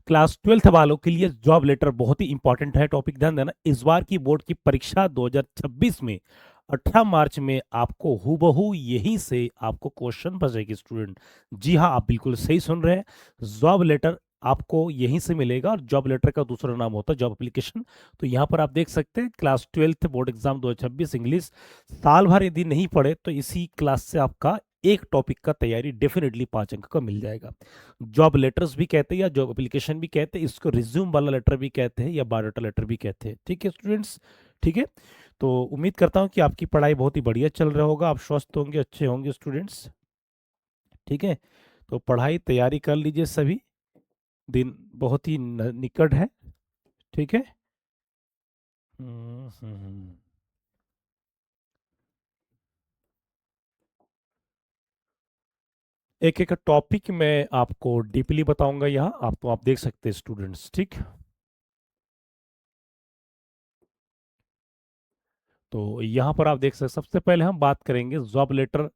Class 12th वालों के लिए जॉब लेटर बहुत ही इंपॉर्टेंट है टॉपिक, ध्यान देना। इस बार की बोर्ड की परीक्षा 2026 में 18 मार्च में आपको हूबहू यहीं से आपको क्वेश्चन बचेगी स्टूडेंट। जी हाँ, आप बिल्कुल सही सुन रहे हैं। जॉब लेटर आपको यहीं से मिलेगा, और जॉब लेटर का दूसरा नाम होता है जॉब एप्लीकेशन। तो यहाँ पर आप देख सकते हैं class 12th board exam 2026 English. साल भर यदि नहीं पढ़े तो इसी क्लास से आपका एक टॉपिक का तैयारी डेफिनेटली 5 अंक का मिल जाएगा। जॉब लेटर्स भी कहते हैं या जॉब एप्लीकेशन भी कहते हैं, इसको रिज्यूम वाला लेटर भी कहते हैं या बायोडाटा लेटर भी कहते हैं। ठीक है स्टूडेंट्स, ठीक है। तो उम्मीद करता हूँ कि आपकी पढ़ाई बहुत ही बढ़िया चल रहा होगा, आप स्वस्थ होंगे, अच्छे होंगे स्टूडेंट्स। ठीक है, तो पढ़ाई तैयारी कर लीजिए सभी, दिन बहुत ही निकट है। ठीक है। हम्म, हम्म, हम्म। एक एक टॉपिक मैं आपको डीपली बताऊंगा यहाँ, आप देख सकते हैं स्टूडेंट्स। ठीक, तो यहाँ पर आप देख सकते हैं, सबसे पहले हम बात करेंगे जॉब लेटर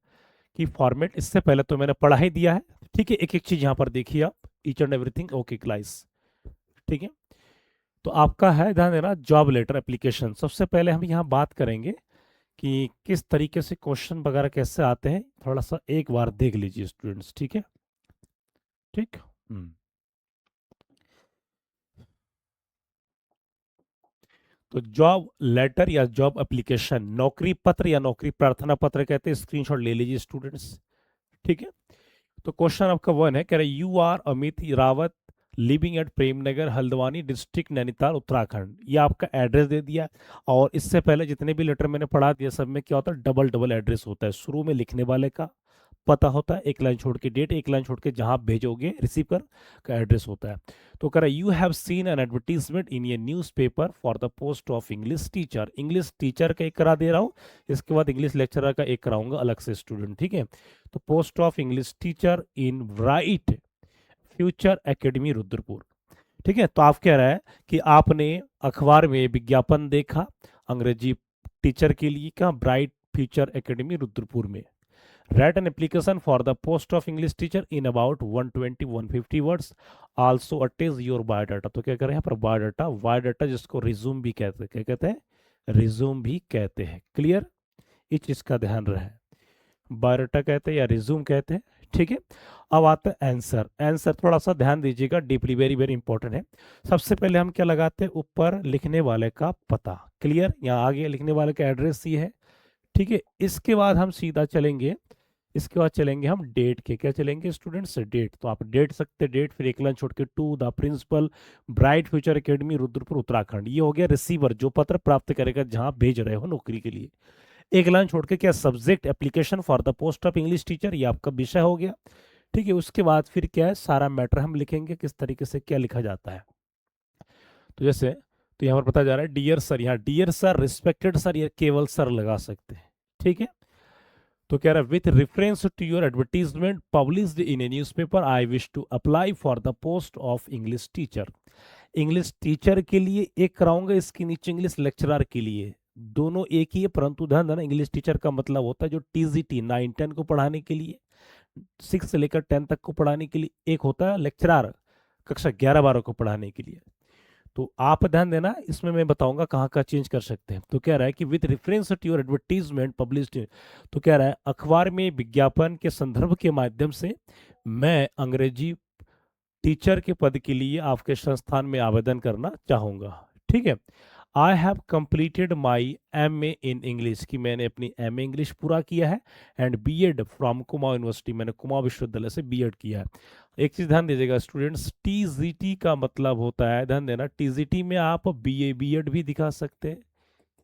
की फॉर्मेट। इससे पहले तो मैंने पढ़ा ही दिया है। ठीक है, एक एक चीज यहाँ पर देखिए आप, ईच एंड एवरीथिंग ओके क्लाइस। ठीक है, तो आपका है ध्यान देना जॉब लेटर एप्लीकेशन। सबसे पहले हम यहाँ बात करेंगे कि किस तरीके से क्वेश्चन वगैरह कैसे आते हैं, थोड़ा सा एक बार देख लीजिए स्टूडेंट्स। ठीक है, ठीक। हम्म। तो जॉब लेटर या जॉब एप्लीकेशन, नौकरी पत्र या नौकरी प्रार्थना पत्र कहते हैं, स्क्रीनशॉट ले लीजिए स्टूडेंट्स। ठीक है, तो क्वेश्चन आपका वन है, कह रहे you are Amit Rawat living at Premnagar Haldwani district Nainital Uttarakhand. ये आपका एड्रेस दे दिया। और इससे पहले जितने भी लेटर मैंने पढ़ा दिया सब में क्या होता है, डबल डबल एड्रेस होता है। शुरू में लिखने वाले का पता होता है, एक लाइन छोड़ के डेट, एक लाइन छोड़ के जहां आप भेजोगे रिसीव कर का एड्रेस होता है। तो कह रहा है you have seen an advertisement in ये newspaper for the post of English teacher. English teacher का एक करा दे रहा हूँ, इसके बाद इंग्लिश लेक्चरर का एक कराऊंगा अलग से स्टूडेंट। ठीक है, तो post of English teacher in bright Future Academy Rudrapur. ठीक है, तो आप कह रहा है कि आपने अखबार में विज्ञापन देखा अंग्रेजी टीचर के लिए का ब्राइट फ्यूचर एकेडमी रुद्रपुर में। Right N application for the post of English teacher in about 120-150 words, also attach your biodata. तो क्या करें यहाँ पर बायोडाटा, बायोडाटा जिसको रिज्यूम भी कहते हैं, क्या कहते हैं, रिज्यूम भी कहते हैं। क्लियर, इस चीज का ध्यान रहे, बायोडाटा कहते हैं या रिज्यूम कहते हैं। ठीक है, अब आता है आंसर। आंसर थोड़ा सा ध्यान दीजिएगा, डीपली वेरी वेरी इंपॉर्टेंट है। सबसे पहले हम क्या लगाते हैं, ऊपर लिखने वाले का पता। क्लियर, यहाँ आगे लिखने वाले का एड्रेस ये है। ठीक है, इसके बाद हम सीधा चलेंगे, इसके बाद चलेंगे हम डेट के, क्या चलेंगे स्टूडेंट्स, डेट। तो आप डेट सकते डेट, फिर एक लाइन छोड़ के to the principal Bright Future Academy Rudrapur Uttarakhand. ये हो गया रिसीवर जो पत्र प्राप्त करेगा जहां भेज रहे हो नौकरी के लिए। एक लाइन छोड़ के क्या, subject application for the post of English teacher, ये आपका विषय हो गया। ठीक है, उसके बाद फिर क्या है, सारा मैटर हम लिखेंगे किस तरीके से क्या लिखा जाता है। तो जैसे, तो यहाँ पर पता जा रहा है डियर सर, यहाँ डियर सर, रिस्पेक्टेड सर, ये केवल सर लगा सकते हैं। ठीक है, तो कह रहा है with reference to your advertisement published in a newspaper I wish to apply for the post of English teacher. English teacher के लिए एक कराऊंगा, इसके नीचे इंग्लिश लेक्चरर के लिए, दोनों एक ही है, परंतु ध्यान देना इंग्लिश टीचर का मतलब होता है जो टीजीटी 9-10 को पढ़ाने के लिए, 6 से लेकर 10 तक को पढ़ाने के लिए, एक होता है लेक्चरर कक्षा 11-12 को पढ़ाने के लिए। तो आप ध्यान देना, इसमें मैं बताऊंगा कहाँ का चेंज कर सकते हैं। तो कह रहा है कि with reference to your advertisement published, तो कह रहा है अखबार में विज्ञापन के संदर्भ के माध्यम से मैं अंग्रेजी टीचर के पद के लिए आपके संस्थान में आवेदन करना चाहूंगा। ठीक है, I have completed my MA in English, की मैंने अपनी MA इंग्लिश पूरा किया है, and BEd from Kumaon university, मैंने कुमाऊं विश्वविद्यालय से BEd किया है। एक चीज ध्यान दीजिएगा स्टूडेंट्स, TGT का मतलब होता है, ध्यान देना, TGT में आप BA BEd भी दिखा सकते हैं,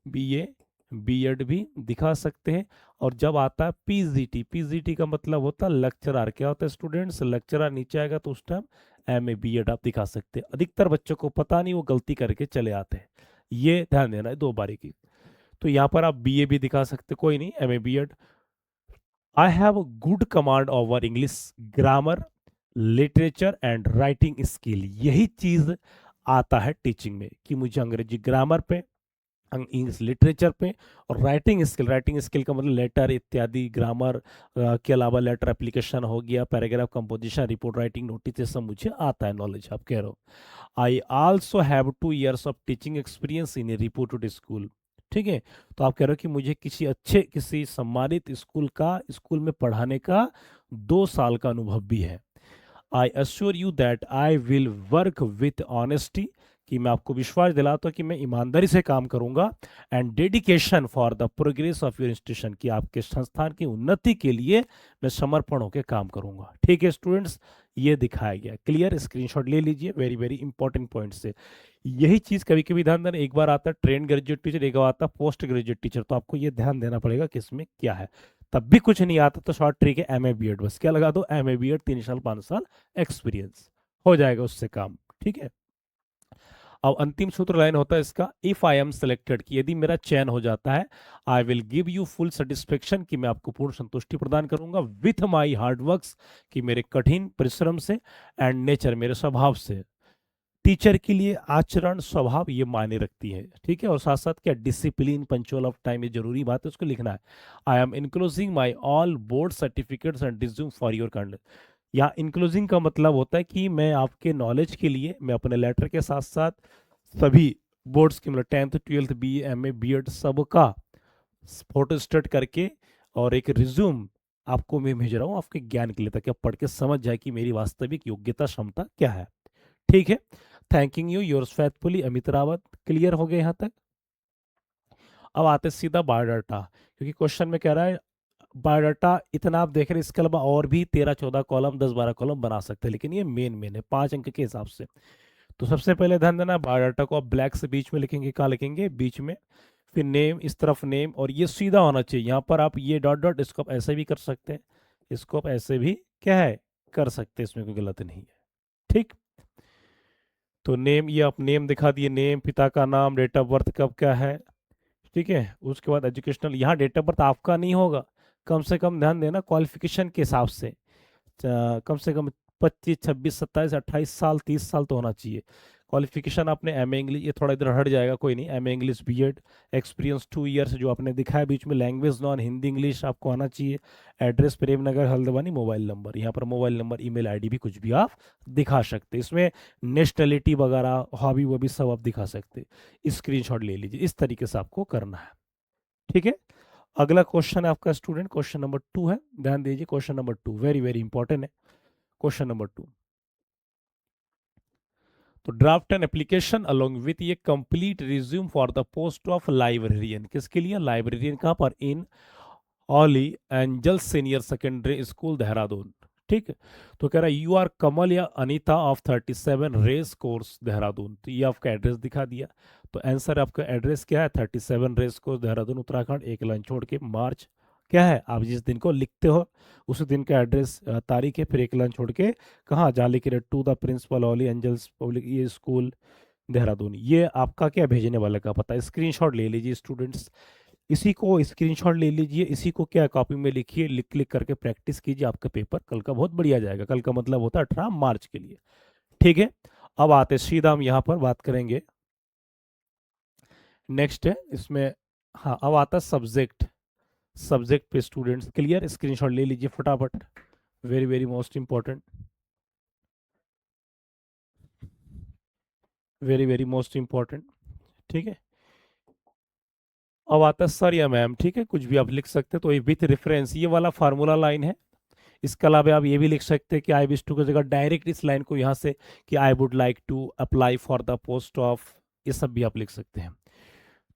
BA BEd भी दिखा सकते हैं। और जब आता है PGT, PGT का मतलब होता है लेक्चरर। क्या होता है स्टूडेंट्स, लेक्चरर नीचे आएगा तो उस टाइम MA BEd आप दिखा सकते हैं। अधिकतर बच्चों को पता नहीं, वो गलती करके चले आते हैं, ये ध्यान देना है दो बारी की। तो यहाँ पर आप BA भी दिखा सकते, कोई नहीं, MA BEd। I have good command over English grammar literature and writing skill. यही चीज आता है टीचिंग में कि मुझे अंग्रेजी ग्रामर पे, इंग्लिश लिटरेचर पे। और राइटिंग स्किल का मतलब लेटर इत्यादि, ग्रामर के अलावा लेटर एप्लीकेशन हो गया, paragraph composition, report writing, notice, ये सब मुझे आता है, नॉलेज आप कह रहे हो। I also have 2 years of teaching experience in A reported school. ठीक है, तो आप कह रहे हो कि मुझे किसी सम्मानित स्कूल में पढ़ाने का 2 साल का अनुभव भी है। I assure you that I will work with honesty, कि मैं आपको विश्वास दिलाता हूँ कि मैं ईमानदारी से काम करूंगा, and dedication for the progress of your institution, कि आपके संस्थान की उन्नति के लिए मैं समर्पण होकर काम करूंगा। ठीक है स्टूडेंट्स, ये दिखाया गया, क्लियर, स्क्रीनशॉट ले लीजिए, वेरी वेरी इंपॉर्टेंट पॉइंट से। यही चीज कभी कभी ध्यान देना, एक बार आता है ट्रेन ग्रेजुएट टीचर, एक बार आता है पोस्ट ग्रेजुएट टीचर, तो आपको ये ध्यान देना पड़ेगा कि इसमें क्या है। तब भी कुछ नहीं आता तो शॉर्ट ट्रिक है एमए बीएड, बस क्या लगा दो, एमए बीएड 3 साल 5 साल एक्सपीरियंस, हो जाएगा उससे काम। ठीक है, अब अंतिम सूत्र लाइन होता है इसका, इफ आई एम सेलेक्टेड, कि यदि मेरा चयन हो जाता है, I will give you full satisfaction, कि मैं आपको पूर्ण संतुष्टि प्रदान करूंगा, विथ माई हार्ड वर्क्स, कि मेरे कठिन परिश्रम से, एंड नेचर, मेरे स्वभाव से। टीचर के लिए आचरण स्वभाव ये मायने रखती है। ठीक है, और साथ साथ क्या, डिसिप्लिन, पंचुअल ऑफ टाइम, ये जरूरी बात है, उसको लिखना है। I am enclosing my all board certificates and resume for your kind. यहाँ इंक्लोजिंग का मतलब होता है कि मैं आपके नॉलेज के लिए, मैं अपने लेटर के साथ साथ सभी बोर्ड्स के, मतलब 10th 12th B M A B Ed सबका फोटो स्टेट करके और एक रिज्यूम आपको मैं भेज रहा हूँ आपके ज्ञान के लिए, ताकि आप पढ़ के समझ जाए कि मेरी वास्तविक योग्यता क्षमता क्या है। ठीक है, thanking you, yours faithfully Amit Rawat. Clear हो गए यहाँ तक? अब आते सीधा बायोडाटा, क्योंकि क्वेश्चन में कह रहा है बायोडाटा इतना आप देख रहे हैं, इसके अलावा और भी 13-14 कॉलम, 10-12 कॉलम बना सकते हैं, लेकिन ये मेन है 5 अंक के हिसाब से। तो सबसे पहले ध्यान देना, बायोडाटा को आप ब्लैक से बीच में लिखेंगे, कहाँ लिखेंगे, बीच में, फिर नेम, इस तरफ नेम, और ये सीधा होना चाहिए। यहाँ पर आप ये डॉट डॉट, इसको आप ऐसे भी कर सकते हैं, इसको आप ऐसे भी क्या है कर सकते हैं, इसमें कोई गलत नहीं है। ठीक, तो नेम, ये आप नेम दिखा दिए, नेम, पिता का नाम, डेट ऑफ बर्थ कब क्या है। ठीक है, उसके बाद एजुकेशनल, यहाँ डेट ऑफ बर्थ आपका नहीं होगा, कम से कम ध्यान देना क्वालिफिकेशन के हिसाब से, कम से कम 25, 26, 27, 28 साल, 30 साल तो होना चाहिए। क्वालिफिकेशन आपने एम ए इंग्लिश, ये थोड़ा इधर हट जाएगा, कोई नहीं, M A English B Ed, experience 2 years जो आपने दिखाया बीच में, लैंग्वेज नॉन हिंदी इंग्लिश आपको आना चाहिए, address Premnagar Haldwani, mobile number, यहाँ पर मोबाइल नंबर, ईमेल आईडी भी कुछ भी आप दिखा सकते, इसमें नेशनलिटी वगैरह, हॉबी वॉबी सब आप दिखा सकते। स्क्रीनशॉट ले लीजिए, इस तरीके से आपको करना है। ठीक है, अगला क्वेश्चन है आपका स्टूडेंट, क्वेश्चन नंबर 2 है, ध्यान दीजिए, question number 2 very very important है। क्वेश्चन नंबर 2, तो draft an application along with ये complete resume for the post of librarian, किसके लिए, लाइब्रेरियन, कहाँ पर, in Holy Angel Senior Secondary School Dehradun. ठीक है, तो कह रहा है यू आर कमल या Anita of 37 race course Dehradun, तो ये आपका एड्रेस दिखा दिया। तो आंसर आपका एड्रेस क्या है, 37 रेस कोर्स देहरादून उत्तराखंड, एक लाइन छोड़ के मार्च क्या है, आप जिस दिन को लिखते हो उसी दिन का एड्रेस, तारीख है, फिर एक लाइन छोड़ के कहाँ, जहाँ लिख रहे to the principal Holy Angels Public ये स्कूल देहरादून, ये आपका क्या भेजने वाले का पता है। स्क्रीनशॉट ले लीजिए स्टूडेंट्स, इसी को स्क्रीनशॉट ले लीजिए, इसी को क्या कॉपी में लिखिए, लिख क्लिक करके प्रैक्टिस कीजिए, आपका पेपर कल का बहुत बढ़िया जाएगा। कल का मतलब होता है 18 मार्च के लिए। ठीक है, अब आते सीधा हम यहाँ पर बात करेंगे, नेक्स्ट है इसमें, हाँ अब आता है सब्जेक्ट, सब्जेक्ट पे स्टूडेंट्स क्लियर, स्क्रीनशॉट ले लीजिए फटाफट, very very most important, very very most important. ठीक है, अब आता है सर या मैम, ठीक है कुछ भी आप लिख सकते हैं, तो ये विथ रेफरेंस, ये वाला फार्मूला लाइन है। इसके अलावा आप ये भी लिख सकते हैं कि आई विश टू की जगह डायरेक्ट इस लाइन को यहाँ से, कि I would like to apply for the post of, ये सब भी आप लिख सकते हैं।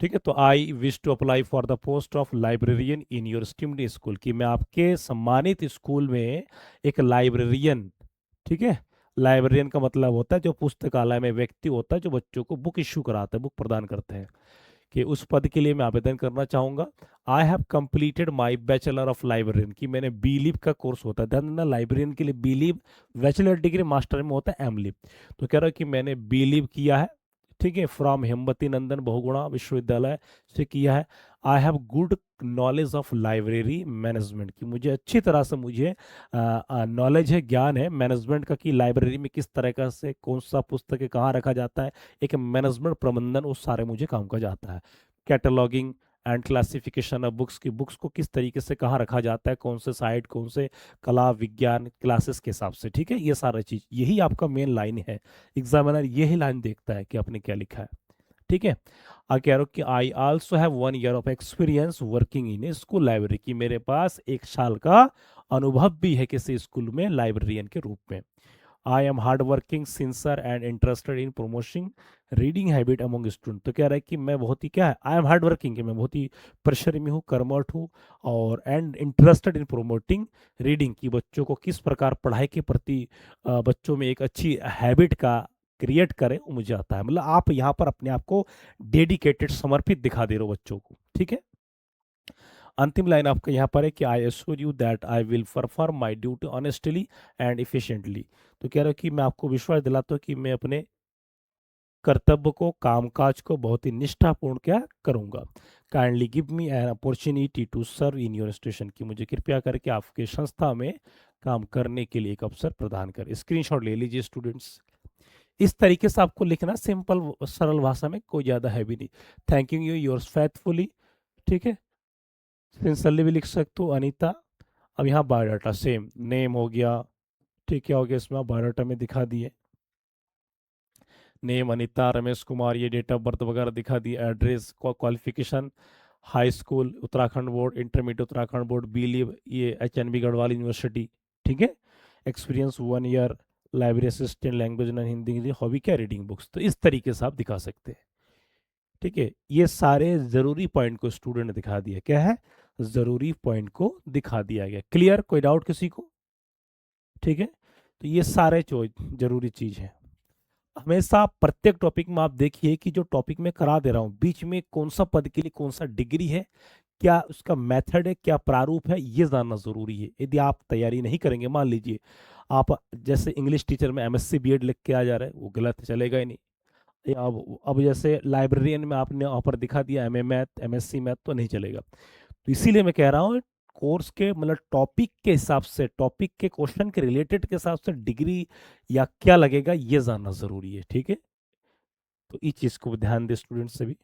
ठीक है, तो I wish to apply for the post of librarian in your esteemed school, कि मैं आपके सम्मानित स्कूल में एक लाइब्रेरियन, ठीक है, लाइब्रेरियन का मतलब होता है जो पुस्तकालय में व्यक्ति होता है जो बच्चों को बुक इश्यू कराते हैं, बुक प्रदान करते हैं, कि उस पद के लिए मैं आवेदन करना चाहूंगा। आई have completed my bachelor of librarian, कि मैंने बी लिब का कोर्स होता है, ध्यान देना लाइब्रेरियन के लिए बी लिब, बैचलर डिग्री, मास्टर में होता है एम लिब, तो कह रहा है कि मैंने बी लिब किया है, ठीक है, फ्रॉम हेमवती नंदन बहुगुणा विश्वविद्यालय से किया है। I have good knowledge of library management, की मुझे अच्छी तरह से मुझे नॉलेज है, ज्ञान है मैनेजमेंट का, कि लाइब्रेरी में किस तरह का से कौन सा पुस्तक कहाँ रखा जाता है, एक मैनेजमेंट प्रबंधन उस सारे मुझे काम का जाता है। Cataloguing and classification of books की बुक्स को किस तरीके से कहाँ रखा जाता है, कौन से साइट, कौन से कला विज्ञान क्लासेस के हिसाब से, ठीक है। ये सारा चीज यही आपका मेन लाइन है। एग्जामिनर यही लाइन देखता है कि आपने क्या लिखा है, ठीक है। आ कह रहा हूँ कि I also have 1 year of experience working in A school library, की मेरे पास 1 साल का अनुभव भी है किसी स्कूल में लाइब्रेरियन के रूप में। I am hard working sincere and interested in promoting reading habit among student. तो कह रहा है कि मैं बहुत ही क्या है, आई एम हार्ड वर्किंग, कि मैं बहुत ही परिश्रमी हूँ, कर्मठ हूँ, और and interested in promoting reading, की बच्चों को किस प्रकार पढ़ाई के प्रति बच्चों में एक अच्छी हैबिट का क्रिएट करें वो मुझे आता है। मतलब आप यहाँ पर अपने आप को डेडिकेटेड, समर्पित दिखा दे रहे हो बच्चों को, ठीक है। अंतिम लाइन आपका यहाँ पर है कि I assure you that I will perform my duty honestly and efficiently. तो कह रहे हो कि मैं आपको विश्वास दिलाता हूँ कि मैं अपने कर्तव्य को, कामकाज को बहुत ही निष्ठापूर्ण क्या करूंगा। Kindly give me an opportunity to serve in your institution, की मुझे कृपया करके आपके संस्था में काम करने के लिए एक अवसर प्रदान करें। स्क्रीनशॉट ले लीजिए स्टूडेंट्स। इस तरीके से आपको लिखना, सिंपल सरल भाषा में, कोई ज्यादा है भी नहीं। थैंकिंग यू योर्स फेथफुली, ठीक है। सिंसरली भी लिख सकते हो, अनीता। अब यहाँ बायोडाटा सेम, नेम हो गया, ठीक है, हो गया, इसमें आप बायोडाटा में दिखा दिए, नेम अनीता, रमेश कुमार, ये डेट ऑफ बर्थ वगैरह दिखा दिए, address, qualification, high school Uttarakhand board, intermediate Uttarakhand board, B leave ये HNB गढ़वाल यूनिवर्सिटी, ठीक है। Experience 1 year, library assistant, language न हिंदी इंग्लिश, हॉबी क्या रीडिंग बुक्स। तो इस तरीके से आप दिखा सकते हैं, ठीक है। ये सारे जरूरी पॉइंट को स्टूडेंट ने दिखा दिया, क्या है, जरूरी पॉइंट को दिखा दिया गया। क्लियर, कोई डाउट किसी को, ठीक है। तो ये सारे जो जरूरी चीज है, हमेशा प्रत्येक टॉपिक में आप देखिए कि जो टॉपिक मैं करा दे रहा हूँ, बीच में कौन सा पद के लिए कौन सा डिग्री है, क्या उसका मेथड है, क्या प्रारूप है, ये जानना जरूरी है। यदि आप तैयारी नहीं करेंगे, मान लीजिए आप जैसे इंग्लिश टीचर में MSc BEd लिख के आ जा रहे हैं, वो गलत चलेगा ही नहीं। या अब जैसे लाइब्रेरियन में आपने वहाँ पर दिखा दिया MA मैथ, MSc मैथ, तो नहीं चलेगा। तो इसीलिए मैं कह रहा हूँ, कोर्स के मतलब टॉपिक के हिसाब से, टॉपिक के क्वेश्चन के रिलेटेड के हिसाब से डिग्री या क्या लगेगा, ये जानना जरूरी है, ठीक है। तो इस चीज को ध्यान दे स्टूडेंट से भी।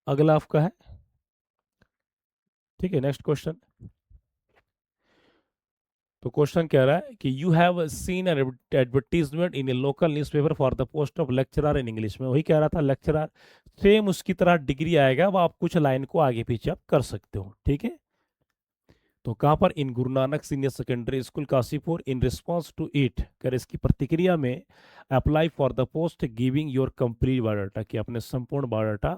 अगला आपका है, ठीक है, नेक्स्ट क्वेश्चन। तो क्वेश्चन कह रहा है कि you have seen an advertisement in a local newspaper for the post of lecturer in English में, वही कह रहा था लेक्चरर, सेम उसकी तरह डिग्री आएगा, वो आप कुछ लाइन को आगे पीछे आप कर सकते हो, ठीक है। तो कहाँ पर, in Guru Nanak Senior Secondary School Kashipur, in response to it, कर इसकी प्रतिक्रिया में, apply for the post giving your complete biodata, कि अपने संपूर्ण बायोडाटा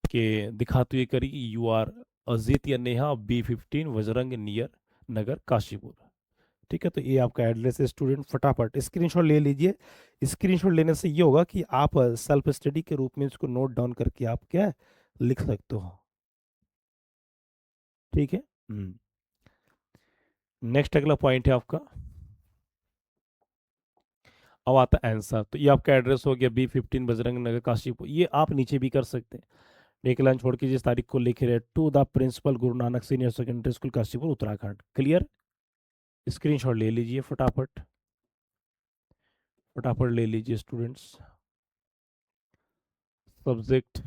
के दिखाते हुए करी, यू आर अजीत या नेहा, B15 वजरंग नियर नगर काशीपुर, ठीक है। तो ये आपका एड्रेस है स्टूडेंट, फटाफट स्क्रीनशॉट ले लीजिए। स्क्रीनशॉट लेने से ये होगा कि आप सेल्फ स्टडी के रूप में इसको नोट डाउन करके आप क्या लिख सकते हो, ठीक है। नेक्स्ट अगला पॉइंट है आपका, अब आता है आंसर। तो ये आपका एड्रेस हो गया B15 बजरंग नगर काशीपुर, ये आप नीचे भी कर सकते हैं, एक लाइन छोड़ के जिस तारीख को लिख रहे, to the principal Guru Nanak Senior Secondary School Kashipur Uttarakhand. Clear, screenshot ले लीजिए फटाफट, फटाफट ले लीजिए students. Subject,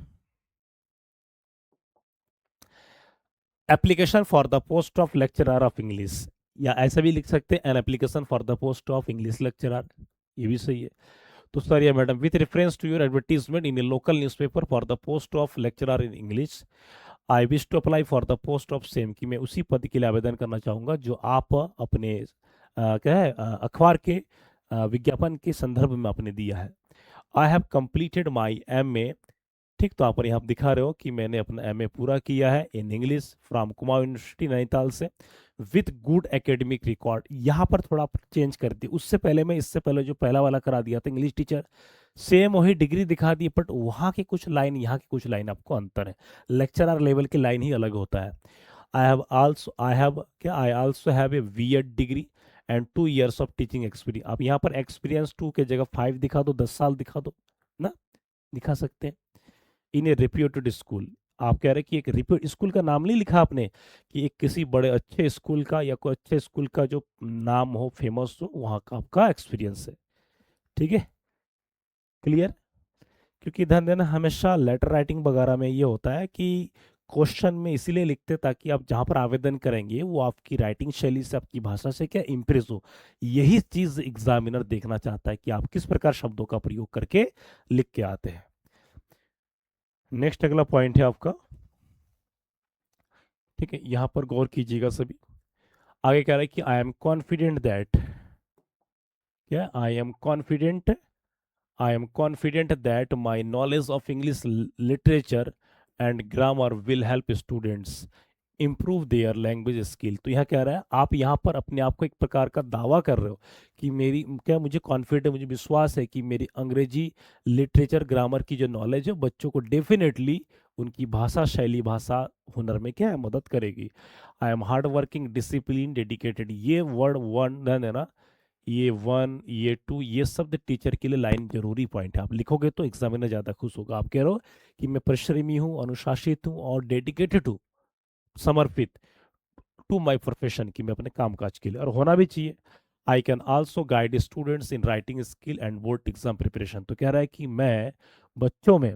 application for the post of lecturer of English, या ऐसा भी लिख सकते हैं, an application for the post of English lecturer, ये भी सही है। तो सर या madam, with reference to your advertisement in a local newspaper for the post of lecturer in English, I wish to apply for the post of same, कि मैं उसी पद के लिए आवेदन करना चाहूँगा जो आप अपने क्या है अखबार के विज्ञापन के संदर्भ में आपने दिया है। I have completed my MA, ठीक। तो आप पर यहाँ दिखा रहे हो कि मैंने अपना MA पूरा किया है in English from Kumaon university Nainital से, विथ गुड एकेडमिक रिकॉर्ड। यहाँ पर थोड़ा चेंज कर दी, उससे पहले मैं, इससे पहले जो पहला वाला करा दिया था इंग्लिश टीचर, सेम वही डिग्री दिखा दी, बट वहाँ की कुछ लाइन, यहाँ की कुछ लाइन आपको अंतर है, लेक्चरर लेवल की लाइन ही अलग होता है। I also have a B.Ed degree and 2 years of teaching experience. आप यहाँ पर एक्सपीरियंस 2 के जगह 5 दिखा दो, 10 साल दिखा दो ना, दिखा सकते हैं। इन ए रिप्यूटेड स्कूल, आप कह रहे हैं कि एक रिप्यूट स्कूल का नाम नहीं लिखा आपने, कि एक किसी बड़े अच्छे स्कूल का या कोई अच्छे स्कूल का जो नाम हो, फेमस हो, वहाँ का आपका एक्सपीरियंस है, ठीक है। क्लियर, क्योंकि ध्यान देना, हमेशा लेटर राइटिंग वगैरह में ये होता है कि क्वेश्चन में इसीलिए लिखते ताकि आप जहाँ पर आवेदन करेंगे वो आपकी राइटिंग शैली से, आपकी भाषा से क्या इम्प्रेस हो। यही चीज एग्जामिनर देखना चाहता है कि आप किस प्रकार शब्दों का प्रयोग करके लिख के आते हैं। नेक्स्ट अगला पॉइंट है आपका, ठीक है, यहां पर गौर कीजिएगा सभी। आगे कह रहा है कि आई एम कॉन्फिडेंट दैट, क्या, I am confident that my knowledge of English literature and grammar will help students improve their language skill. तो यह कह रहा है, आप यहाँ पर अपने आप को एक प्रकार का दावा कर रहे हो कि मेरी क्या, मुझे कॉन्फिडेंट, मुझे विश्वास है कि मेरी अंग्रेजी लिटरेचर ग्रामर की जो नॉलेज है बच्चों को डेफिनेटली उनकी भाषा शैली, भाषा हुनर में क्या है, मदद करेगी। आई am hard working discipline dedicated, ये वर्ड वन है ना, ये वन, ये टू, ये शब्द टीचर के लिए लाइन जरूरी पॉइंट है। आप लिखोगे तो एग्जामिनर ज्यादा खुश होगा। आप कह रहे हो कि मैं परिश्रमी हूँ, अनुशासित हूँ और डेडिकेटेड हूँ, समर्पित टू माई प्रोफेशन, की मैं अपने कामकाज के लिए, और होना भी चाहिए। I can also guide students in writing skill and board exam preparation. तो कह रहा है कि मैं बच्चों में,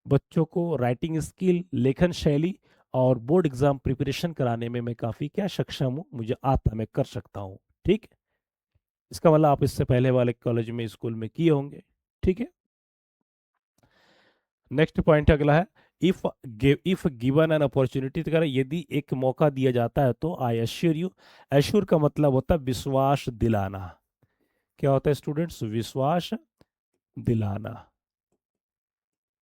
बच्चों को राइटिंग स्किल, लेखन शैली और बोर्ड एग्जाम प्रिपरेशन कराने में मैं काफ़ी क्या सक्षम हूँ, मुझे आता, मैं कर सकता हूँ। ठीक, इसका मतलब आप इससे पहले वाले कॉलेज में, स्कूल में किए होंगे। ठीक है, नेक्स्ट पॉइंट अगला है, if if given an opportunity, तो कह रहा है यदि एक मौका दिया जाता है तो आई एश्योर यू, एश्योर का मतलब होता है विश्वास दिलाना। क्या होता है स्टूडेंट्स, विश्वास दिलाना।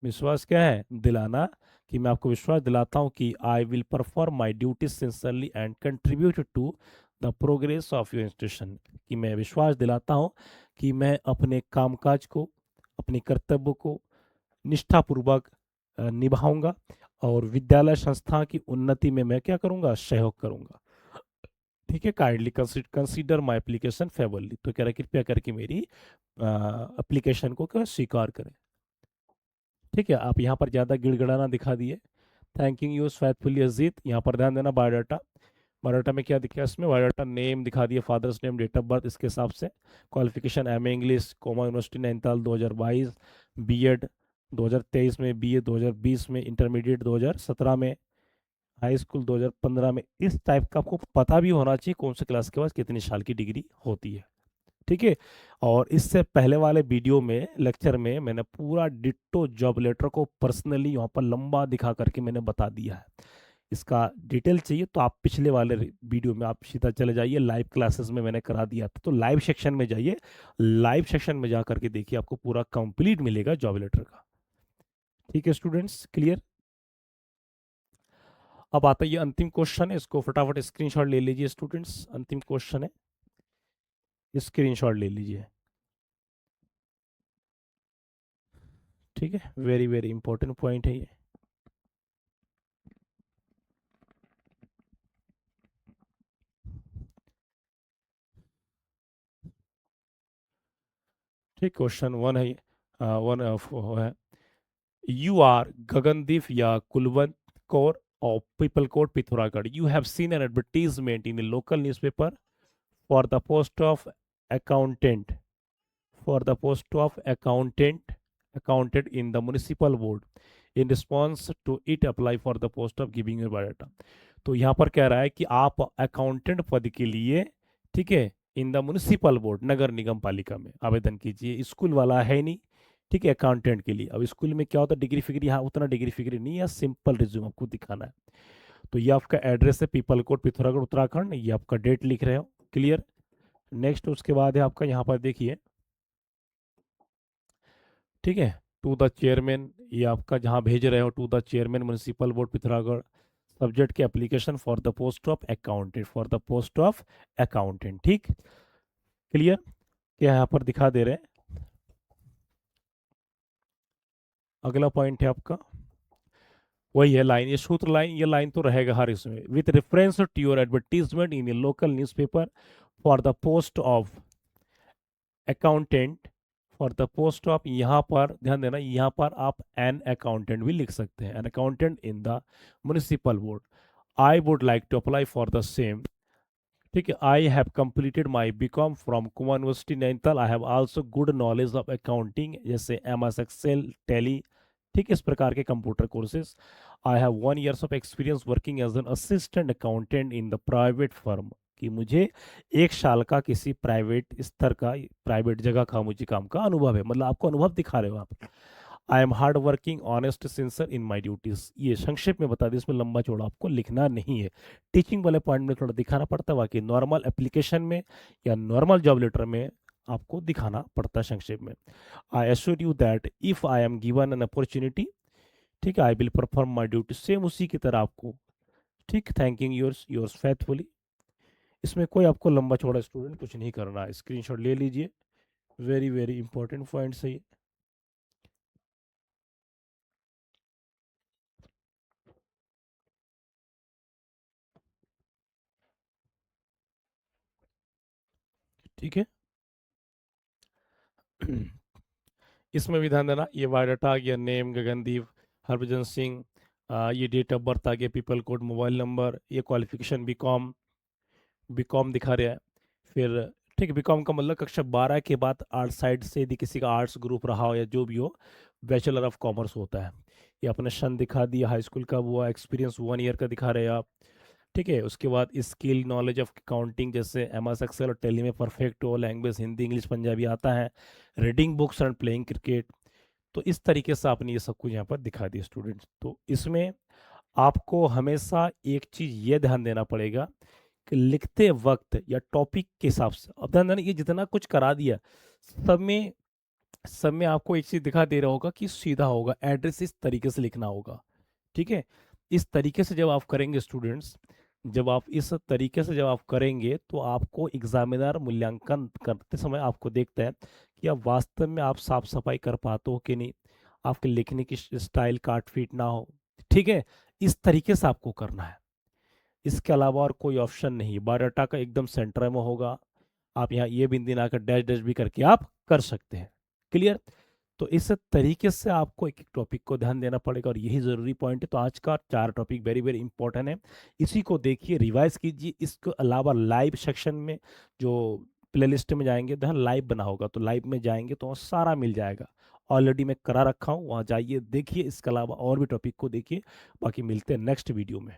विश्वास क्या है, दिलाना, कि मैं आपको विश्वास दिलाता हूं कि I will perform my duty sincerely and contribute to the progress of your institution. कि मैं विश्वास दिलाता हूं कि मैं अपने कामकाज को, अपने कर्तव्य को निष्ठापूर्वक निभाऊंगा और विद्यालय संस्था की उन्नति में मैं क्या करूंगा, सहयोग करूंगा। ठीक है, kindly consider my application favourably. तो कह रहा है कृपया करके मेरी एप्लीकेशन को क्या स्वीकार करें। ठीक है, आप यहाँ पर ज़्यादा गिड़गिड़ाना दिखा दिए। थैंकिंग यू फैथफुली अजीत, यहाँ पर ध्यान देना, बायोडाटा, बायोडाटा में क्या दिखा, इसमें बायोडाटा नेम दिखा दिया, father's name, date of birth, इसके हिसाब से qualification M A English, comma university Nainital 2022, B Ed 2023 में, बीए 2020 में, इंटरमीडिएट 2017 में, हाई स्कूल 2015 में। इस टाइप का आपको पता भी होना चाहिए कौन से क्लास के बाद कितनी साल की डिग्री होती है। ठीक है, और इससे पहले वाले वीडियो में, लेक्चर में, मैंने पूरा डिट्टो जॉब लेटर को पर्सनली यहाँ पर लंबा दिखा करके मैंने बता दिया है। इसका डिटेल चाहिए तो आप पिछले वाले वीडियो में आप सीधा चले जाइए, लाइव क्लासेस में मैंने करा दिया था, तो लाइव सेक्शन में जाइए, लाइव सेक्शन में जा करके देखिए, आपको पूरा कंप्लीट मिलेगा जॉब लेटर का। ठीक है स्टूडेंट्स, क्लियर। अब आता है ये अंतिम क्वेश्चन है, इसको फटाफट स्क्रीनशॉट ले लीजिए स्टूडेंट्स। अंतिम क्वेश्चन है, स्क्रीनशॉट ले लीजिए। ठीक है, वेरी वेरी इंपॉर्टेंट पॉइंट है ये। ठीक, क्वेश्चन वन है ये, वन है, यू आर गगनदीप या Kulwant Kaur of people code Pithoragarh. You have seen an advertisement in a local newspaper for the post of accountant, for the post of accountant in the municipal board. In response to it, apply for the post of giving your biodata. तो यहाँ पर कह रहा है कि आप accountant पद के लिए, ठीक है, इन द म्युनिसिपल बोर्ड, नगर निगम पालिका में आवेदन कीजिए। स्कूल वाला है नहीं, ठीक है, अकाउंटेंट के लिए। अब स्कूल में क्या होता है, डिग्री फिग्री, यहाँ उतना डिग्री फिग्री नहीं है, सिंपल रिज्यूम आपको दिखाना है। तो ये आपका एड्रेस है, पीपल कोट पिथौरागढ़ उत्तराखंड, ये आपका डेट लिख रहे हो, क्लियर। नेक्स्ट उसके बाद है आपका, यहाँ पर देखिए, ठीक है, टू द चेयरमैन, ये आपका जहाँ भेज रहे हो, to the chairman municipal board Pithoragarh, subject के application for the post of accountant, for the post of accountant. ठीक, क्लियर, क्या यहाँ पर दिखा दे रहे हैं। अगला पॉइंट है आपका, वही है लाइन, ये सूत्र लाइन, ये लाइन तो रहेगा हर इसमें, with reference to your advertisement in a local newspaper for the post of accountant, for the post of, यहाँ पर ध्यान देना, यहाँ पर आप एन अकाउंटेंट भी लिख सकते हैं, an accountant in the municipal board. I would like to apply for the same, ठीक है, I have completed my B com from Kumar university Nainital. I have also good knowledge of accounting, जैसे M S Excel, Tally, ठीक है, इस प्रकार के computer courses. I have 1 years of experience working as an assistant accountant in the private firm, कि मुझे 1 साल का किसी प्राइवेट स्तर का, प्राइवेट जगह का मुझे काम का अनुभव है, मतलब आपको अनुभव दिखा रहे हो आप। आई am hard working honest sincere in my duties, ये संक्षेप में बता दें, इसमें लंबा चौड़ा आपको लिखना नहीं है। टीचिंग वाले पॉइंट में थोड़ा दिखाना पड़ता है, बाकी नॉर्मल एप्लीकेशन में या नॉर्मल जॉब लेटर में आपको दिखाना पड़ता है संक्षेप में। I assure you that if I am given an opportunity, ठीक है, आई will perform my duty, same उसी की तरह आपको, ठीक, थैंकिंग योर्स योर्स फेथफुली। इसमें कोई आपको लंबा चौड़ा स्टूडेंट कुछ नहीं करना है, स्क्रीनशॉट ले लीजिए, वेरी वेरी इंपॉर्टेंट पॉइंट है ये। ठीक है। इसमें भी ध्यान देना, ये बायोडाटा आ गया, नेम गगनदीप हरभजन सिंह, ये डेट ऑफ बर्थ आ गया, पीपल कोड, मोबाइल नंबर, ये क्वालिफिकेशन बीकॉम, बीकॉम दिखा रहा है। फिर ठीक है, बीकॉम का मतलब कक्षा 12 के बाद आर्ट साइड से यदि किसी का आर्ट्स ग्रुप रहा हो या जो भी हो, बैचलर ऑफ कॉमर्स होता है। ये अपने सन दिखा दिया, हाई स्कूल का हुआ, एक्सपीरियंस 1 ईयर का दिखा रहे हैं आप। ठीक है, उसके बाद स्किल नॉलेज ऑफ अकाउंटिंग, जैसे एम एस एक्सेल और टेली में परफेक्ट हो, लैंग्वेज हिंदी इंग्लिश पंजाबी आता है, reading books and playing cricket. तो इस तरीके से आपने ये सब कुछ यहाँ पर दिखा दिया स्टूडेंट्स। तो इसमें आपको हमेशा एक चीज़ ये ध्यान देना पड़ेगा कि लिखते वक्त या टॉपिक के हिसाब से, अब ध्यान देना, ये जितना कुछ करा दिया सब में आपको एक चीज़ दिखा दे रहा होगा कि सीधा होगा, एड्रेस इस तरीके से लिखना होगा। ठीक है, इस तरीके से जब आप करेंगे स्टूडेंट्स, जब आप इस तरीके से जब आप करेंगे तो आपको एग्जामिनर मूल्यांकन करते समय आपको देखता है कि आप वास्तव में आप साफ सफाई कर पाते हो कि नहीं, आपके लिखने की स्टाइल काट फीट ना हो। ठीक है, इस तरीके से आपको करना है, इसके अलावा और कोई ऑप्शन नहीं। बायोडाटा का एकदम सेंटर में होगा, आप यहाँ ये बिंदी ना कर डैश डैश भी करके आप कर सकते हैं। क्लियर? तो इस तरीके से आपको एक एक टॉपिक को ध्यान देना पड़ेगा और यही ज़रूरी पॉइंट है। तो आज का 4 टॉपिक वेरी वेरी इंपॉर्टेंट है, इसी को देखिए, रिवाइज कीजिए। इसके अलावा लाइव सेक्शन में जो प्लेलिस्ट में जाएंगे तो लाइव बना होगा, तो लाइव में जाएंगे तो वहाँ सारा मिल जाएगा, ऑलरेडी मैं करा रखा हूँ, वहाँ जाइए देखिए। इसके अलावा और भी टॉपिक को देखिए। बाकी मिलते हैं नेक्स्ट वीडियो में।